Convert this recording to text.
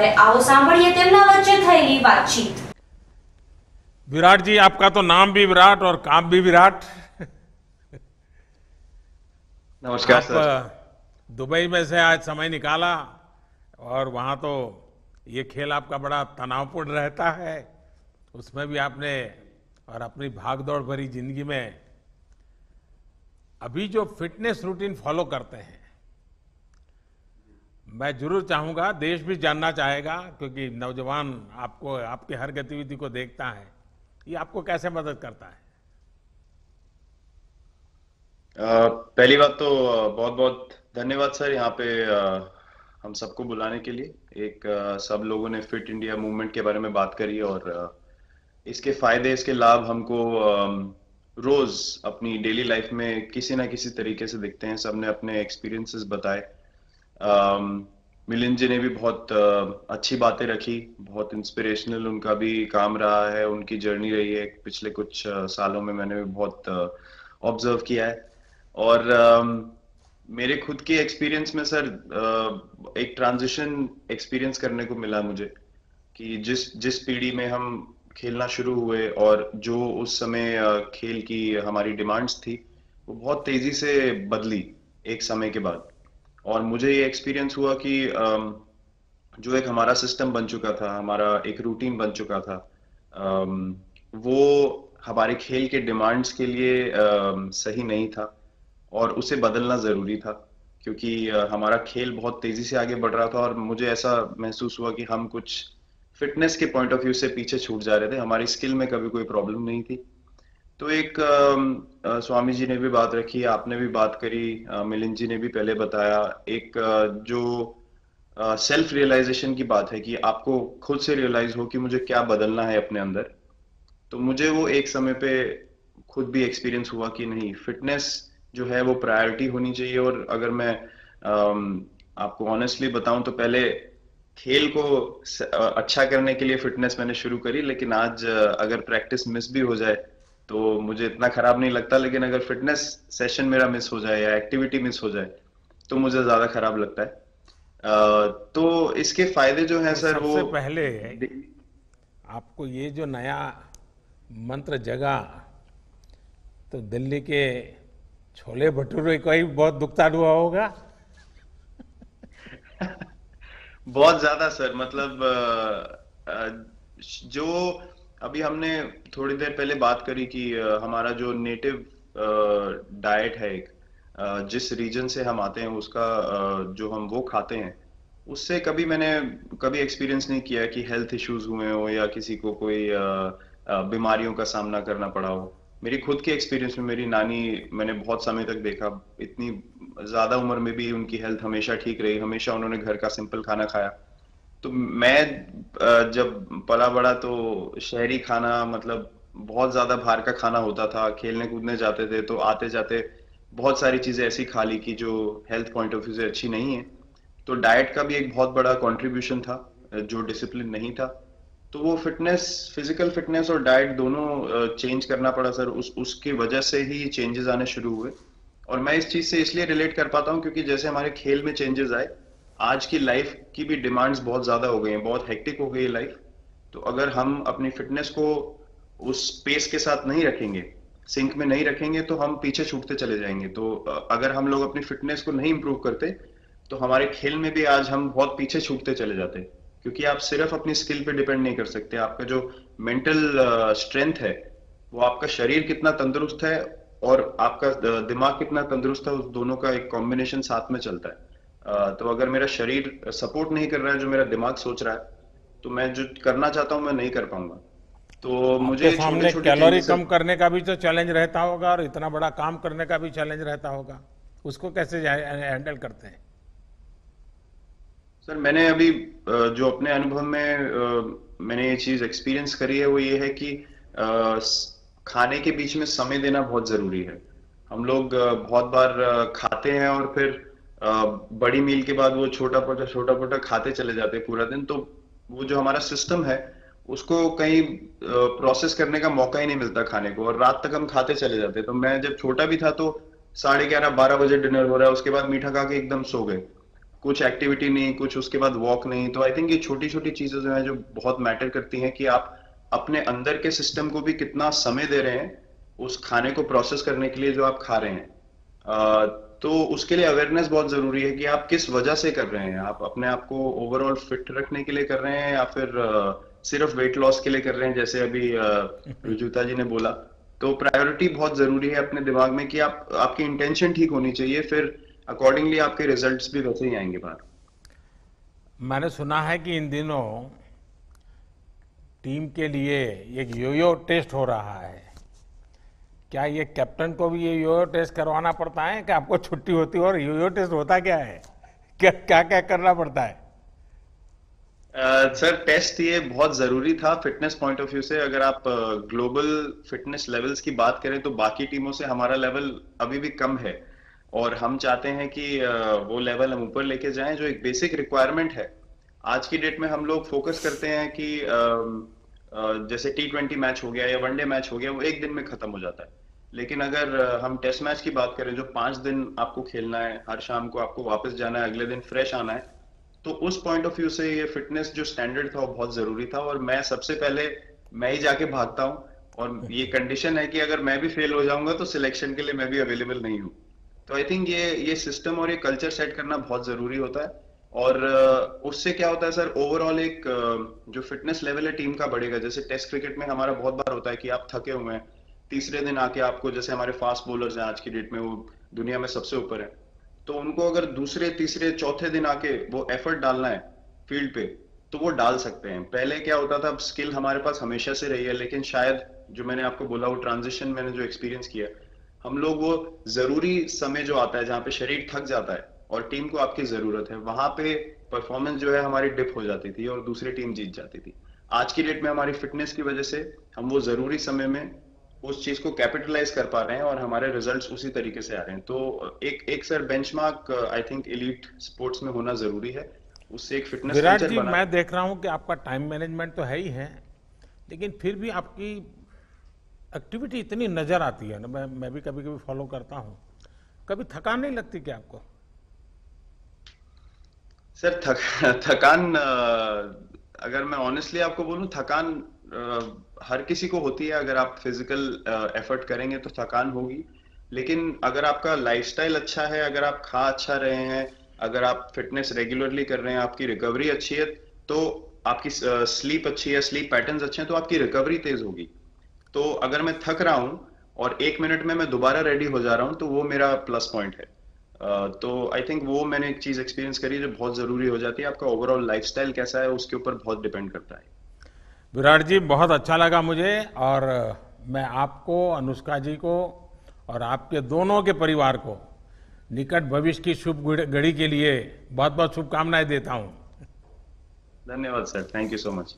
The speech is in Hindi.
ત્યારે આવો સાંભળીએ તેમના વચ્ચે થયેલી વાતચીત। विराट जी, आपका तो नाम भी विराट और काम भी विराट। नमस्कार आप सर। दुबई में से आज समय निकाला और वहाँ तो ये खेल आपका बड़ा तनावपूर्ण रहता है, उसमें भी आपने और अपनी भागदौड़ भरी जिंदगी में अभी जो फिटनेस रूटीन फॉलो करते हैं, मैं जरूर चाहूंगा, देश भी जानना चाहेगा, क्योंकि नौजवान आपको आपकी हर गतिविधि को देखता है, ये आपको कैसे मदद करता है? पहली बात तो बहुत बहुत धन्यवाद सर, यहाँ पे हम सबको बुलाने के लिए। एक सब लोगों ने फिट इंडिया मूवमेंट के बारे में बात करी और इसके फायदे, इसके लाभ हमको रोज अपनी डेली लाइफ में किसी ना किसी तरीके से दिखते हैं। सबने अपने एक्सपीरियंसेस बताए। मिलिंद जी ने भी बहुत अच्छी बातें रखी, बहुत इंस्पिरेशनल उनका भी काम रहा है, उनकी जर्नी रही है पिछले कुछ सालों में, मैंने भी बहुत ऑब्जर्व किया है। और मेरे खुद के एक्सपीरियंस में सर एक ट्रांजिशन एक्सपीरियंस करने को मिला मुझे कि जिस पीढ़ी में हम खेलना शुरू हुए और जो उस समय खेल की हमारी डिमांड्स थी, वो बहुत तेजी से बदली एक समय के बाद। और मुझे ये एक्सपीरियंस हुआ कि जो एक हमारा सिस्टम बन चुका था, हमारा एक रूटीन बन चुका था, वो हमारे खेल के डिमांड्स के लिए सही नहीं था और उसे बदलना जरूरी था, क्योंकि हमारा खेल बहुत तेजी से आगे बढ़ रहा था और मुझे ऐसा महसूस हुआ कि हम कुछ फिटनेस के पॉइंट ऑफ व्यू से पीछे छूट जा रहे थे। हमारी स्किल में कभी कोई प्रॉब्लम नहीं थी। तो एक स्वामी जी ने भी बात रखी, आपने भी बात करी, मिलिंद जी ने भी पहले बताया, एक जो सेल्फ रियलाइजेशन की बात है कि आपको खुद से रियलाइज हो कि मुझे क्या बदलना है अपने अंदर। तो मुझे वो एक समय पे खुद भी एक्सपीरियंस हुआ कि नहीं, फिटनेस जो है वो प्रायोरिटी होनी चाहिए। और अगर मैं आपको ऑनेस्टली बताऊं तो पहले खेल को अच्छा करने के लिए फिटनेस मैंने शुरू करी, लेकिन आज अगर प्रैक्टिस मिस भी हो जाए तो मुझे इतना खराब नहीं लगता, लेकिन अगर फिटनेस सेशन मेरा मिस हो जाए या एक्टिविटी मिस हो जाए तो मुझे ज्यादा खराब लगता है। तो इसके फायदे जो हैं सर, वो सबसे पहले आपको ये जो नया मंत्र जगा, तो दिल्ली के छोले भटूरे का ही बहुत दुखता हुआ होगा। बहुत ज्यादा सर, मतलब जो अभी हमने थोड़ी देर पहले बात करी कि हमारा जो नेटिव डाइट है, एक जिस रीजन से हम आते हैं उसका जो हम वो खाते हैं, उससे मैंने कभी एक्सपीरियंस नहीं किया कि हेल्थ इश्यूज हुए हो या किसी को कोई बीमारियों का सामना करना पड़ा हो। मेरी खुद के एक्सपीरियंस में मेरी नानी, मैंने बहुत समय तक देखा, इतनी ज्यादा उम्र में भी उनकी हेल्थ हमेशा ठीक रही, हमेशा उन्होंने घर का सिंपल खाना खाया। तो मैं जब पला बड़ा तो शहरी खाना, मतलब बहुत ज्यादा बाहर का खाना होता था, खेलने कूदने जाते थे तो आते जाते बहुत सारी चीजें ऐसी खा ली कि जो हेल्थ पॉइंट ऑफ व्यू से अच्छी नहीं है। तो डाइट का भी एक बहुत बड़ा कंट्रीब्यूशन था, जो डिसिप्लिन नहीं था। तो वो फिटनेस, फिजिकल फिटनेस और डाइट दोनों चेंज करना पड़ा सर। उसकी वजह से ही चेंजेस आने शुरू हुए। और मैं इस चीज से इसलिए रिलेट कर पाता हूँ क्योंकि जैसे हमारे खेल में चेंजेस आए, आज की लाइफ की भी डिमांड्स बहुत ज्यादा हो गई हैं, बहुत हेक्टिक हो गई है लाइफ। तो अगर हम अपनी फिटनेस को उस पेस के साथ नहीं रखेंगे, सिंक में नहीं रखेंगे, तो हम पीछे छूटते चले जाएंगे। तो अगर हम लोग अपनी फिटनेस को नहीं इंप्रूव करते तो हमारे खेल में भी आज हम बहुत पीछे छूटते चले जाते, क्योंकि आप सिर्फ अपनी स्किल पे डिपेंड नहीं कर सकते। आपका जो मेंटल स्ट्रेंथ है, वो आपका शरीर कितना तंदुरुस्त है और आपका दिमाग कितना तंदुरुस्त है, उस दोनों का एक कॉम्बिनेशन साथ में चलता है। तो अगर मेरा शरीर सपोर्ट नहीं कर रहा है जो मेरा दिमाग सोच रहा है, तो मैं जो करना चाहता हूं मैं नहीं कर पाऊंगा। तो मुझे आपके सामने छोटे-छोटे कैलोरी चेंजेस, कम करने का भी तो चैलेंज रहता होगा और इतना बड़ा काम करने का भी चैलेंज रहता होगा, उसको कैसे हैंडल करते हैं? सर मैंने अभी जो अपने अनुभव में मैंने ये चीज एक्सपीरियंस करी है, वो ये है कि खाने के बीच में समय देना बहुत जरूरी है। हम लोग बहुत बार खाते हैं और फिर बड़ी मील के बाद वो छोटा पोटा खाते चले जाते हैं पूरा दिन। तो वो जो हमारा सिस्टम है, उसको कहीं प्रोसेस करने का मौका ही नहीं मिलता खाने को, और रात तक हम खाते चले जाते हैं। तो मैं जब छोटा भी था तो 11:30 12 बजे डिनर हो रहा है, उसके बाद मीठा खा के एकदम सो गए। कुछ एक्टिविटी नहीं, कुछ उसके बाद वॉक नहीं। तो आई थिंक ये छोटी छोटी चीजें जो है जो बहुत मैटर करती हैं कि आप अपने अंदर के सिस्टम को भी कितना समय दे रहे हैं उस खाने को प्रोसेस करने के लिए जो आप खा रहे हैं। तो उसके लिए अवेयरनेस बहुत जरूरी है कि आप किस वजह से कर रहे हैं। आप अपने आप को ओवरऑल फिट रखने के लिए कर रहे हैं या फिर सिर्फ वेट लॉस के लिए कर रहे हैं, जैसे अभी रुजुता जी ने बोला। तो प्रायोरिटी बहुत जरूरी है अपने दिमाग में कि आपकी इंटेंशन ठीक होनी चाहिए, फिर अकॉर्डिंगली आपके रिजल्ट्स भी वैसे ही आएंगे बाहर। मैंने सुना है कि इन दिनों टीम के लिए एक योयो टेस्ट हो रहा है। क्या ये कैप्टन को भी ये योयो टेस्ट करवाना पड़ता है कि आपको छुट्टी होती है? और योयो टेस्ट होता क्या है, क्या क्या क्या करना पड़ता है? सर टेस्ट ये बहुत जरूरी था फिटनेस पॉइंट ऑफ व्यू से। अगर आप ग्लोबल फिटनेस लेवल्स की बात करें तो बाकी टीमों से हमारा लेवल अभी भी कम है, और हम चाहते हैं कि वो लेवल हम ऊपर लेके जाएं। जो एक बेसिक रिक्वायरमेंट है आज की डेट में, हम लोग फोकस करते हैं कि जैसे T20 मैच हो गया या वनडे मैच हो गया, वो एक दिन में खत्म हो जाता है। लेकिन अगर हम टेस्ट मैच की बात करें जो 5 दिन आपको खेलना है, हर शाम को आपको वापस जाना है, अगले दिन फ्रेश आना है, तो उस पॉइंट ऑफ व्यू से ये फिटनेस जो स्टैंडर्ड था वो बहुत जरूरी था। और मैं सबसे पहले मैं ही जाके भागता हूँ, और ये कंडीशन है कि अगर मैं भी फेल हो जाऊंगा तो सिलेक्शन के लिए मैं भी अवेलेबल नहीं हूँ। तो आई थिंक ये सिस्टम और ये कल्चर सेट करना बहुत जरूरी होता है। और उससे क्या होता है सर, ओवरऑल एक जो फिटनेस लेवल है टीम का बढ़ेगा। जैसे टेस्ट क्रिकेट में हमारा बहुत बार होता है कि आप थके हुए हैं, तीसरे दिन आके आपको, जैसे हमारे फास्ट बॉलर्स हैं आज की डेट में, वो दुनिया में सबसे ऊपर है, तो उनको अगर दूसरे तीसरे चौथे दिन आके वो एफर्ट डालना है फील्ड पे तो वो डाल सकते हैं। पहले क्या होता था, स्किल हमारे पास हमेशा से रही है, लेकिन शायद जो मैंने आपको बोला वो ट्रांजिशन मैंने जो एक्सपीरियंस किया, हम लोग वो जरूरी समय जो आता है जहाँ पे शरीर थक जाता है और टीम को आपकी जरूरत है, वहां पे परफॉर्मेंस जो है हमारी डिप हो जाती थी और दूसरी टीम जीत जाती थी। आज की डेट में हमारी फिटनेस की वजह से हम वो जरूरी समय में उस चीज को कैपिटलाइज कर पा रहे हैं और हमारे रिजल्ट्स उसी तरीके से आ रहे हैं। तो एक एक sir benchmark I think elite sports में होना जरूरी है, उससे एक फिटनेस विराट कल्चर जी, बना। मैं देख रहा हूं कि आपका टाइम मैनेजमेंट तो है ही है, लेकिन फिर भी आपकी एक्टिविटी इतनी नजर आती है ना, मैं भी कभी कभी फॉलो करता हूं। कभी थकान नहीं लगती क्या आपको? सर थकान अगर मैं ऑनेस्टली आपको बोलूं, थकान हर किसी को होती है। अगर आप फिजिकल एफर्ट करेंगे तो थकान होगी, लेकिन अगर आपका लाइफस्टाइल अच्छा है, अगर आप खा अच्छा रहे हैं, अगर आप फिटनेस रेगुलरली कर रहे हैं, आपकी रिकवरी अच्छी है, तो आपकी स्लीप अच्छी है, स्लीप पैटर्न्स अच्छे हैं, तो आपकी रिकवरी तेज होगी। तो अगर मैं थक रहा हूं और 1 मिनट में मैं दोबारा रेडी हो जा रहा हूं तो वो मेरा प्लस पॉइंट है। तो आई थिंक वो मैंने एक चीज एक्सपीरियंस करी जो बहुत जरूरी हो जाती है। आपका ओवरऑल लाइफस्टाइल कैसा है उसके ऊपर बहुत डिपेंड करता है। विराट जी, बहुत अच्छा लगा मुझे, और मैं आपको, अनुष्का जी को और आपके दोनों के परिवार को निकट भविष्य की शुभ घड़ी के लिए बहुत बहुत शुभकामनाएं देता हूं। धन्यवाद sir, thank you so much.